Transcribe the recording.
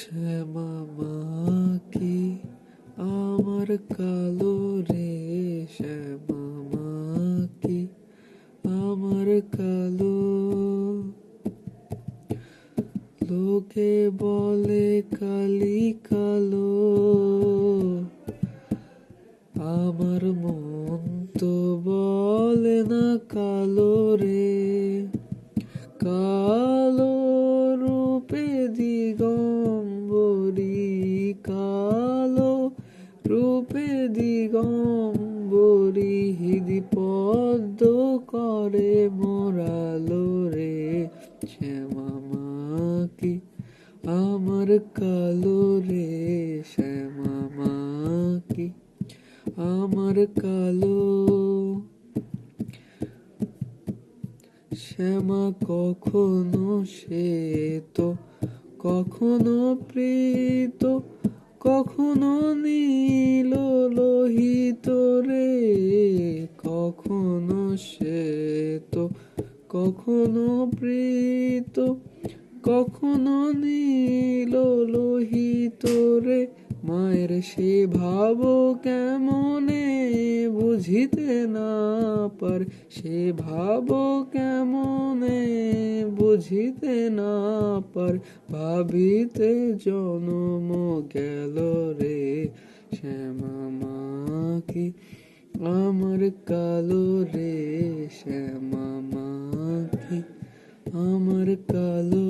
শ্যামা মা কি আমার কালো রে, শ্যামা মা কি আমার কালো। লোকে বলে কালি কালো, আমার মন তো বলে না কালো রে। কালো রূপে দিগম্বরী, কালো রূপে দিগম্বরী, হৃদি পদ্ম করে মোরালো রে। শ্যামা মা কি আমার কালো রে, শ্যামা মা কি আমার কালো। শ্যামা কখনো শ্বেত, কখনো প্রীত, কখনো নীল লোহিত রে। কখনো শ্বেত, কখনো প্রীত, কখনো নীল লোহিত রে। মায়ের সে ভাব কেমনে বুঝিতে না পার, সে ভাব কেমনে বুঝিতে না পার, ভাবিতে জনম গেল রে। শ্যামা মা কি আমার কালো রে, শ্যামা মা কি আমার কালো।